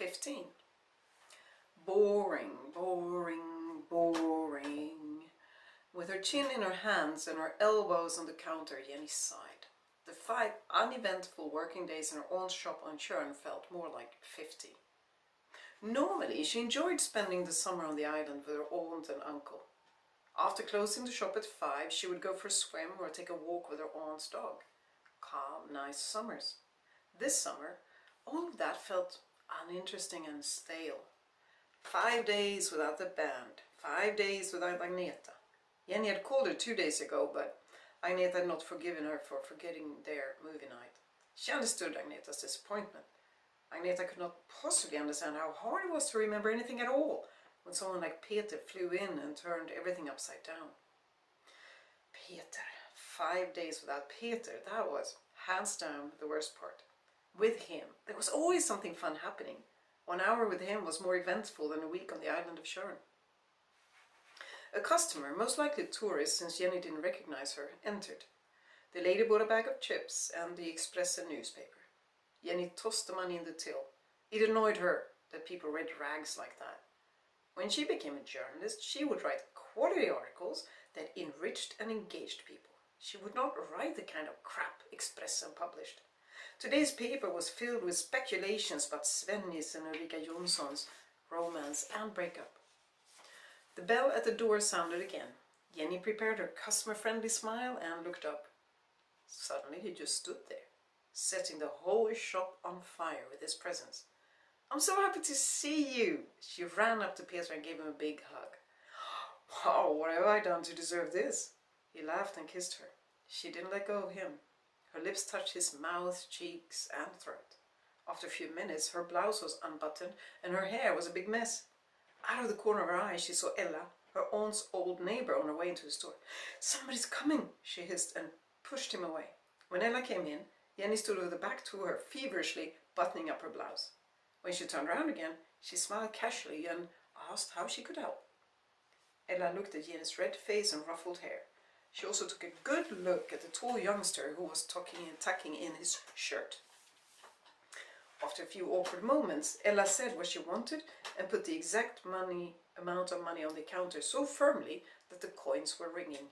15. Boring, boring, boring. With her chin in her hands and her elbows on the counter, Jenny sighed. The 5 uneventful working days in her own shop on Tjörn felt more like 50. Normally, she enjoyed spending the summer on the island with her aunt and uncle. After closing the shop at 5, she would go for a swim or take a walk with her aunt's dog. Calm, nice summers. This summer, all of that felt uninteresting and stale. 5 days without the band, 5 days without Agneta. Jenny had called her 2 days ago, but Agneta had not forgiven her for forgetting their movie night. She understood Agneta's disappointment. Agneta could not possibly understand how hard it was to remember anything at all when someone like Peter flew in and turned everything upside down. Peter. 5 days without Peter, that was, hands down, the worst part. With him, there was always something fun happening. 1 hour with him was more eventful than a week on the island of Tjörn. A customer, most likely a tourist since Jenny didn't recognize her, entered. The lady bought a bag of chips and the Expressen newspaper. Jenny tossed the money in the till. It annoyed her that people read rags like that. When she became a journalist, she would write quality articles that enriched and engaged people. She would not write the kind of crap Expressen published. Today's paper was filled with speculations about Svennis and Ulrika Jonsson's romance and breakup. The bell at the door sounded again. Jenny prepared her customer-friendly smile and looked up. Suddenly he just stood there, setting the whole shop on fire with his presence. "I'm so happy to see you!" She ran up to Peter and gave him a big hug. "Wow, what have I done to deserve this?" He laughed and kissed her. She didn't let go of him. Her lips touched his mouth, cheeks, and throat. After a few minutes, her blouse was unbuttoned and her hair was a big mess. Out of the corner of her eye, she saw Ella, her aunt's old neighbor, on her way into the store. "Somebody's coming," she hissed and pushed him away. When Ella came in, Jenny stood with her back to her, feverishly buttoning up her blouse. When she turned around again, she smiled casually and asked how she could help. Ella looked at Jenny's red face and ruffled hair. She also took a good look at the tall youngster who was tucking in his shirt. After a few awkward moments, Ella said what she wanted and put the exact amount of money on the counter so firmly that the coins were ringing.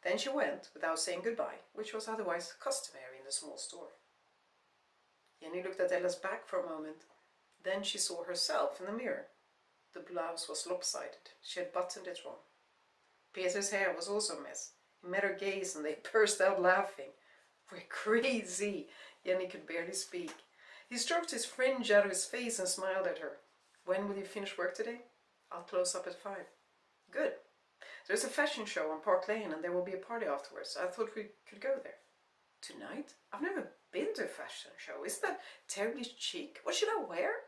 Then she went without saying goodbye, which was otherwise customary in the small store. Jenny looked at Ella's back for a moment. Then she saw herself in the mirror. The blouse was lopsided. She had buttoned it wrong. Peter's hair was also a mess. He met her gaze and they burst out laughing. "We're crazy!" Jenny could barely speak. He stroked his fringe out of his face and smiled at her. "When will you finish work today?" "I'll close up at 5. "Good. There's a fashion show on Park Lane and there will be a party afterwards. I thought we could go there." "Tonight? I've never been to a fashion show. Isn't that terribly chic? What should I wear?"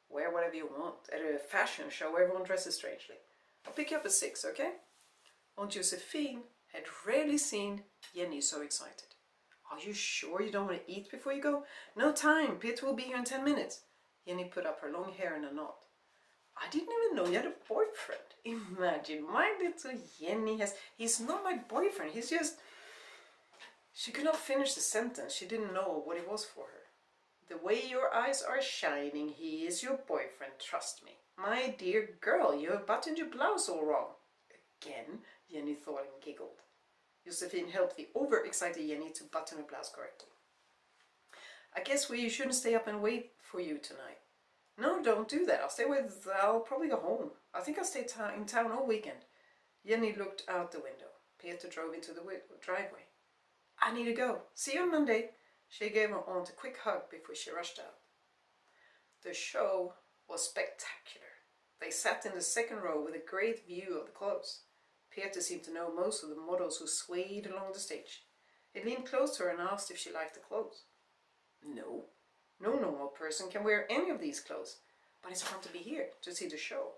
"Wear whatever you want. At a fashion show, everyone dresses strangely. I'll pick you up at 6, okay?" Aunt Josephine had rarely seen Jenny so excited. "Are you sure you don't want to eat before you go?" "No time. Peter will be here in 10 minutes. Jenny put up her long hair in a knot. "I didn't even know you had a boyfriend. Imagine, my little Jenny has... He's not my boyfriend. He's just... She could not finish the sentence. She didn't know what it was for her. "The way your eyes are shining, he is your boyfriend, trust me. My dear girl, you have buttoned your blouse all wrong." "Again?" Jenny thought and giggled. Josephine helped the overexcited Jenny to button her blouse correctly. "I guess we shouldn't stay up and wait for you tonight." "No, don't do that. I'll probably go home. I think I'll stay in town all weekend." Jenny looked out the window. Peter drove into the driveway. "I need to go. See you on Monday." She gave her aunt a quick hug before she rushed out. The show was spectacular. They sat in the second row with a great view of the clothes. Peter seemed to know most of the models who swayed along the stage. He leaned close to her and asked if she liked the clothes. "No. No normal person can wear any of these clothes, but it's fun to be here to see the show."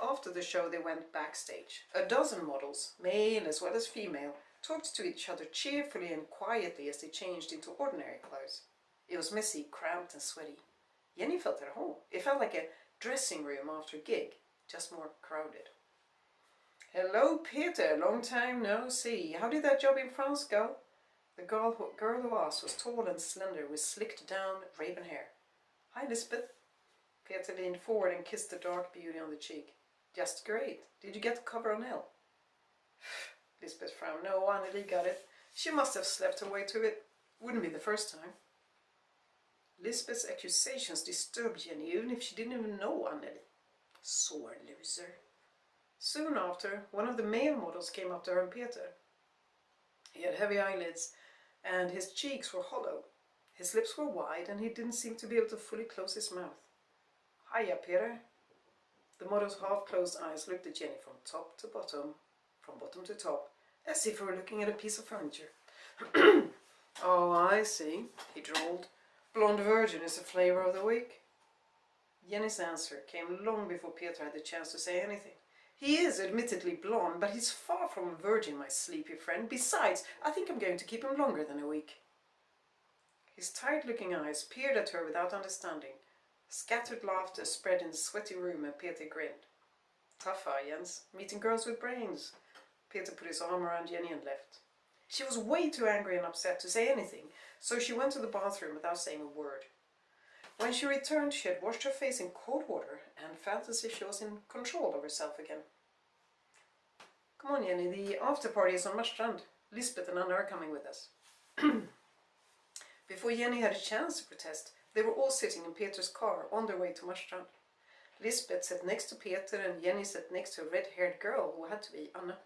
After the show they went backstage. A dozen models, male as well as female, talked to each other cheerfully and quietly as they changed into ordinary clothes. It was messy, cramped and sweaty. Jenny felt at home. It felt like a dressing room after a gig, just more crowded. "Hello, Peter. Long time no see. How did that job in France go?" The girl who asked was tall and slender with slicked down raven hair. Hi, Lisbeth. Peter leaned forward and kissed the dark beauty on the cheek. Just great. Did you get the cover on L? Lisbeth frowned. No, Anneli got it. She must have slept her way to it. Wouldn't be the first time. Lisbeth's accusations disturbed Jenny, even if she didn't even know Anneli. Sore loser. Soon after, one of the male models came up to her and Peter. He had heavy eyelids, and his cheeks were hollow. His lips were wide, and he didn't seem to be able to fully close his mouth. Hiya, Peter. The model's half-closed eyes looked at Jenny from top to bottom, from bottom to top, as if he were looking at a piece of furniture. Oh, I see, he drawled. Blonde virgin is the flavor of the week. Jenny's answer came long before Peter had the chance to say anything. He is admittedly blonde, but he's far from a virgin, my sleepy friend. Besides, I think I'm going to keep him longer than a week. His tight-looking eyes peered at her without understanding. Scattered laughter spread in the sweaty room, and Peter grinned. Tough eye, Jens. Meeting girls with brains. Peter put his arm around Jenny and left. She was way too angry and upset to say anything, so she went to the bathroom without saying a word. When she returned, she had washed her face in cold water and felt as if she was in control of herself again. Come on, Jenny, the after party is on Marstrand. Lisbeth and Anna are coming with us. Before Jenny had a chance to protest, they were all sitting in Peter's car on their way to Marstrand. Lisbeth sat next to Peter and Jenny sat next to a red-haired girl who had to be Anna.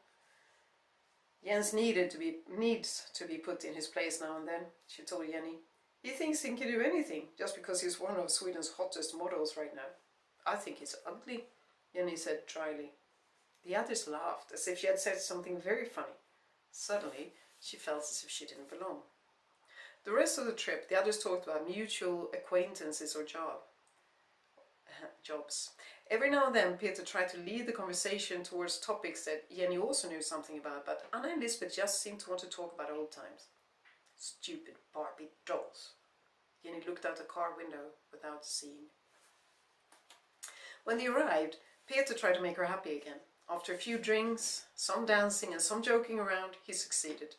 Jens needs to be put in his place now and then, she told Jenny. He thinks he can do anything just because he's one of Sweden's hottest models right now. I think he's ugly, Jenny said dryly. The others laughed, as if she had said something very funny. Suddenly, she felt as if she didn't belong. The rest of the trip, the others talked about mutual acquaintances or jobs. Every now and then, Peter tried to lead the conversation towards topics that Jenny also knew something about, but Anna and Lisbeth just seemed to want to talk about old times. Stupid Barbie dolls. Jenny looked out the car window without seeing. When they arrived, Peter tried to make her happy again. After a few drinks, some dancing and some joking around, he succeeded.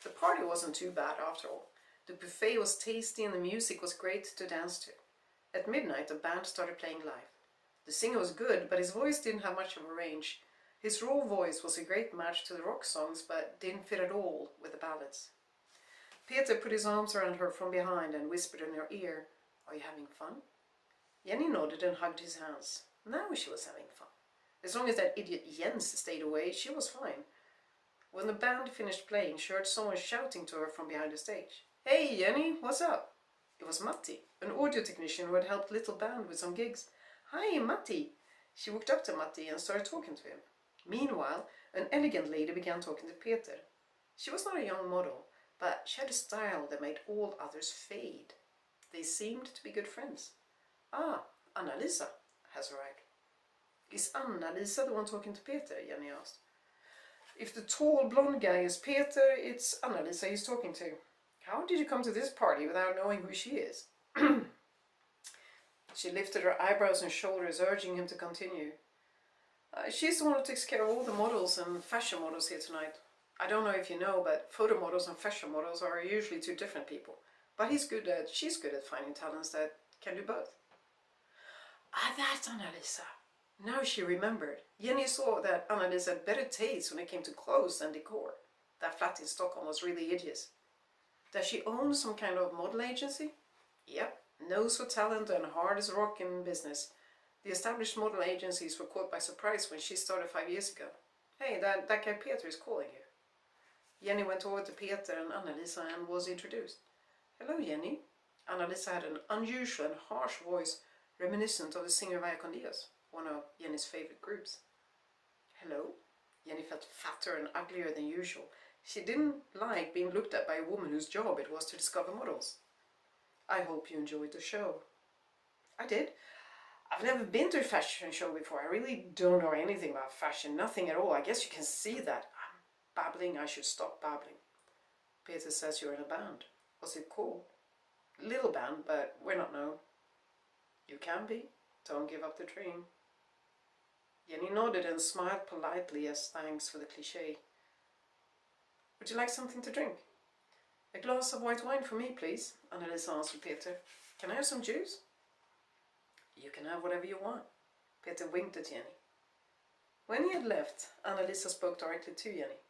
The party wasn't too bad after all. The buffet was tasty and the music was great to dance to. At midnight, the band started playing live. The singer was good, but his voice didn't have much of a range. His raw voice was a great match to the rock songs, but didn't fit at all with the ballads. Peter put his arms around her from behind and whispered in her ear, "Are you having fun?" Jenny nodded and hugged his hands. Now she was having fun. As long as that idiot Jens stayed away, she was fine. When the band finished playing, she heard someone shouting to her from behind the stage. "Hey, Jenny, what's up?" It was Matti, an audio technician who had helped Little Band with some gigs. "Hi, Matti." She walked up to Matti and started talking to him. Meanwhile, an elegant lady began talking to Peter. She was not a young model, but she had a style that made all others fade. They seemed to be good friends. "Ah, Anna-Lisa has arrived." "Is Anna-Lisa the one talking to Peter?" Jenny asked. "If the tall blonde guy is Peter, it's Anna-Lisa he's talking to. How did you come to this party without knowing who she is?" She lifted her eyebrows and shoulders, urging him to continue. She's the one who takes care of all the models and fashion models here tonight. I don't know if you know, but photo models and fashion models are usually two different people. But she's good at finding talents that can do both." "Ah, that's Anna-Lisa." Now she remembered. Jenny saw that Anna-Lisa had better taste when it came to clothes and decor. That flat in Stockholm was really hideous. "Does she own some kind of model agency?" "Yep. Nose for talent and hard as rock in business. The established model agencies were caught by surprise when she started 5 years ago. Hey, that guy Peter is calling you." Jenny went over to Peter and Anna-Lisa and was introduced. "Hello, Jenny." Anna-Lisa had an unusual and harsh voice, reminiscent of the singer Vaya con Dios, one of Jenny's favorite groups. "Hello." Jenny felt fatter and uglier than usual. She didn't like being looked at by a woman whose job it was to discover models. "I hope you enjoyed the show." "I did. I've never been to a fashion show before. I really don't know anything about fashion, nothing at all. I guess you can see that. I'm babbling. I should stop babbling." "Peter says you're in a band. What's it called?" "Little Band, but we're not known." "You can be. Don't give up the dream." Jenny nodded and smiled politely as thanks for the cliché. "Would you like something to drink?" "A glass of white wine for me, please," Annalisa answered Peter. "Can I have some juice?" You can have whatever you want. Peter winked at Jenny. When he had left, Annalisa spoke directly to Jenny.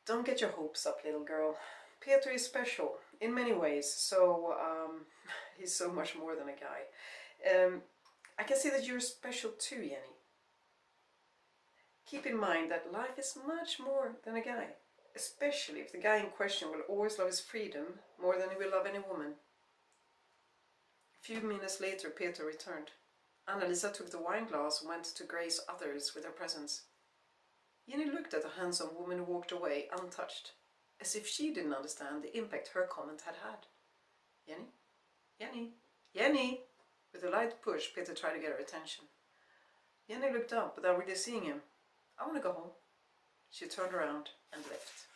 Don't get your hopes up, little girl. Peter is special in many ways, so he's so much more than a guy. I can see that you're special too, Jenny. Keep in mind that life is much more than a guy, especially if the guy in question will always love his freedom more than he will love any woman. A few minutes later, Peter returned. Annalisa took the wine glass and went to grace others with her presence. Jenny looked at the handsome woman who walked away untouched, as if she didn't understand the impact her comment had had. Jenny? Jenny? Jenny! With a light push, Peter tried to get her attention. Jenny looked up without really seeing him. I want to go home. She turned around and left.